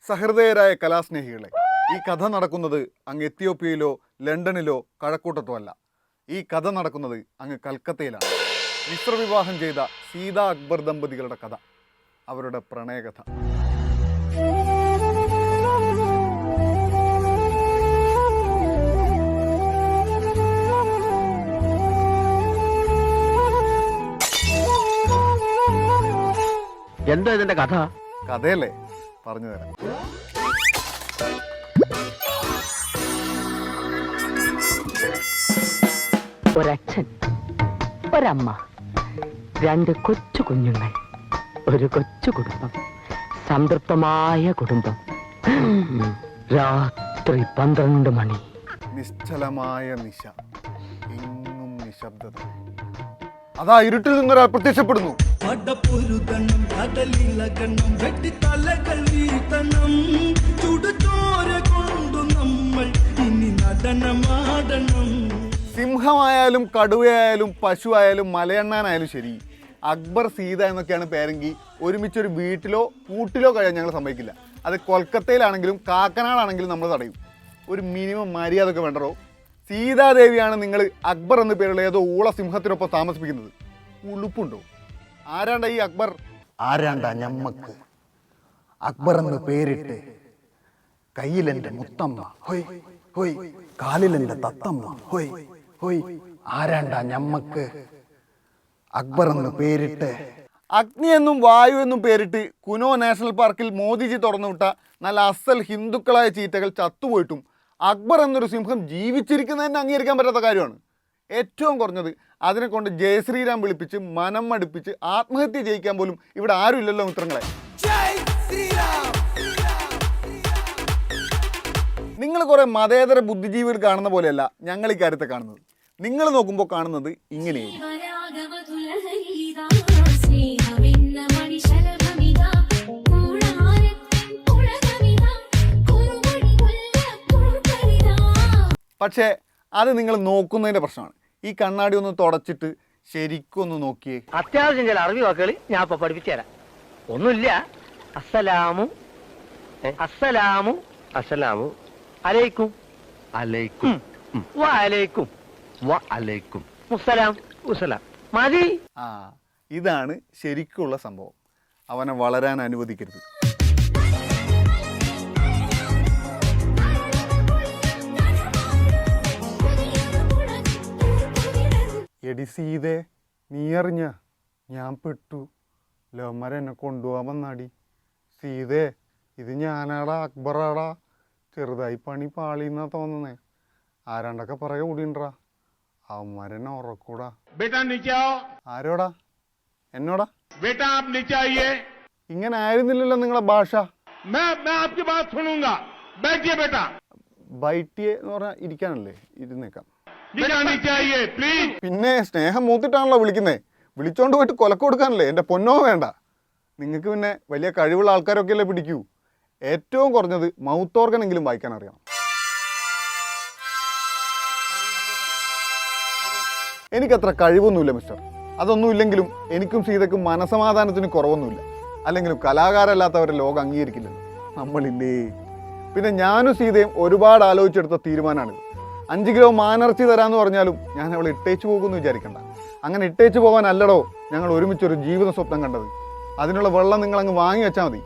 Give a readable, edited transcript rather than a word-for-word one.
സഹൃദയരായ കലാസ്നേഹികളെ, ഈ കഥ നടക്കുന്നത് അങ്ങ് എത്യോപ്യയിലോ ലണ്ടനിലോ കഴക്കൂട്ടത്തോ അല്ല. ഈ കഥ നടക്കുന്നത് അങ്ങ് കൽക്കത്തയിലാണ്. മിശ്രവിവാഹം ചെയ്ത സീത അക്ബർ ദമ്പതികളുടെ കഥ, അവരുടെ പ്രണയകഥ. എന്താ ഇതിന്റെ കഥ? കഥയല്ലേ, പറഞ്ഞു തരാം. ഒരച്ഛൻ, ഒരമ്മ, രണ്ട് കൊച്ചു കുഞ്ഞുങ്ങൾ, ഒരു കൊച്ചു കുടുംബം, സംതൃപ്തമായ കുടുംബം. രാത്രി 12 മണി. നിശ്ചലമായ നിശ, എങ്ങും നിശബ്ദത. അതാ ഇരുട്ടിൽ നിന്നൊരാൾ പ്രത്യക്ഷപ്പെടുന്നു. സിംഹമായാലും കടുവയായാലും പശുവായാലും മലയണ്ണാനായാലും ശരി, അക്ബർ സീത എന്നൊക്കെയാണ് പേരെങ്കിൽ ഒരുമിച്ചൊരു വീട്ടിലോ കൂട്ടിലോ കഴിയാൻ ഞങ്ങൾ സമ്മതിക്കില്ല. അത് കൊൽക്കത്തയിലാണെങ്കിലും കാക്കനാടാണെങ്കിലും നമ്മൾ തടയും. ഒരു മിനിമം മര്യാദ ഒക്കെ വേണ്ടോ? സീതാദേവിയാണ് നിങ്ങൾ അക്ബർ എന്ന പേരുള്ള ഏതോ ഊള സിംഹത്തിനൊപ്പം താമസിപ്പിക്കുന്നത്. ഉളുപ്പുണ്ടോ? ആരാണ്ട ഈ അക്ബർ? ആരാണ്ട ഞമ്മക്ക് അക്ബർ എന്ന് പേരിട്ട് കയ്യിലെന്റെ മുത്തമ്മ ഹൊയ് ഹൊയ്, കാലിലെന്റെ തത്തമ്മ ഹൊയ് ഹൊയ്. ആരാണ്ട ഞമ്മക്ക് അക്ബർ എന്ന് പേരിട്ട്? അഗ്നി എന്നും വായു എന്നും പേരിട്ട് കുനോ നാഷണൽ പാർക്കിൽ മോദിജി തുറന്നുവിട്ട നല്ല അസൽ ഹിന്ദുക്കളായ ചീറ്റകൾ ചത്തുപോയിട്ടും അക്ബർ എന്നൊരു സിംഹം ജീവിച്ചിരിക്കുന്നതന്നെ അംഗീകരിക്കാൻ പറ്റാത്ത കാര്യമാണ്. ഏറ്റവും കുറഞ്ഞത് അതിനെ കൊണ്ട് ജയശ്രീരാം വിളിപ്പിച്ച് മനം മടുപ്പിച്ച് ആത്മഹത്യ ചെയ്യിക്കാൻ പോലും ഇവിടെ ആരും ഇല്ലല്ലോ മിത്രങ്ങളെ. നിങ്ങൾ കുറേ മതേതര ബുദ്ധിജീവികൾ കാണുന്ന പോലെയല്ല ഞങ്ങൾ ഈ കാര്യത്തെ കാണുന്നത്. നിങ്ങൾ നോക്കുമ്പോൾ കാണുന്നത് ഇങ്ങനെയായിരിക്കും. പക്ഷേ അത് നിങ്ങൾ നോക്കുന്നതിൻ്റെ പ്രശ്നമാണ്. ഈ കണ്ണാടി ഒന്ന് തുടച്ചിട്ട് ശരിക്കും ഒന്ന് നോക്കിയേ. അത്യാവശ്യം ചില അറിവ് വാക്കുകൾ ഞാൻ ഇപ്പൊ പഠിപ്പിച്ചു തരാം. ഒന്നുമില്ല. അസ്സലാമു അസ്സലാമു അസ്സലാമു അലൈക്കും അലൈക്കും വഅലൈക്കും വഅലൈക്കും മുസ്സലാം മുസ്സലാം. മതി. ഇതാണ് ശരിക്കുള്ള സംഭവം. അവനെ വളരാൻ അനുവദിക്കരുത്. എടി സീതേ, നീ അറിഞ്ഞ ഞാൻ പെട്ടു. ലവന്മാരെ എന്നെ കൊണ്ടുപോകാൻ വന്നാടി. സീതേ, ഇത് ഞാനാടാ, അക്ബറാടാ. ചെറുതായി പണി പാളിന്നാ തോന്നുന്നേ. ആരാണ്ടൊക്കെ പറയാ കൂടിണ്ടാ. അവന്മാരെന്നെ ഉറക്കൂടാ. ആരോടാ? എന്നോടാ? ഇങ്ങനെ ആയിരുന്നില്ലല്ലോ നിങ്ങളെ ഭാഷ. ബൈറ്റിയെ എന്ന് പറഞ്ഞാൽ ഇരിക്കാനല്ലേ? ഇരുന്നേക്കാം. പിന്നെ സ്നേഹം മൂത്തിട്ടാണല്ലോ വിളിക്കുന്നേ. വിളിച്ചോണ്ട് പോയിട്ട് കൊലക്ക് കൊടുക്കാനല്ലേ? എൻ്റെ പൊന്നോ വേണ്ട. നിങ്ങൾക്ക് പിന്നെ വലിയ കഴിവുള്ള ആൾക്കാരൊക്കെ അല്ലേ പിടിക്കൂ. ഏറ്റവും കുറഞ്ഞത് മൗത്ത് ഓർഗനെങ്കിലും വായിക്കാൻ അറിയണം. എനിക്കത്ര കഴിവൊന്നുമില്ല മിസ്റ്റർ. അതൊന്നും ഇല്ലെങ്കിലും എനിക്കും സീതയ്ക്കും മനസമാധാനത്തിന് കുറവൊന്നുമില്ല. അല്ലെങ്കിലും കലാകാരല്ലാത്തവരെ ലോകം അംഗീകരിക്കില്ലല്ലോ. നമ്മളില്ലേ. പിന്നെ ഞാനും സീതയും ഒരുപാട് ആലോചിച്ചെടുത്ത തീരുമാനമാണിത്. 5 കിലോ മാനിറച്ചി തരാമെന്ന് പറഞ്ഞാലും ഞാൻ അവളെ ഇട്ടേച്ചു പോകുമെന്ന് വിചാരിക്കണ്ട. അങ്ങനെ ഇട്ടേച്ചു പോകാനല്ലടോ ഞങ്ങൾ ഒരുമിച്ചൊരു ജീവിത സ്വപ്നം കണ്ടത്. അതിനുള്ള വെള്ളം നിങ്ങളങ്ങ് വാങ്ങി വെച്ചാൽ മതി.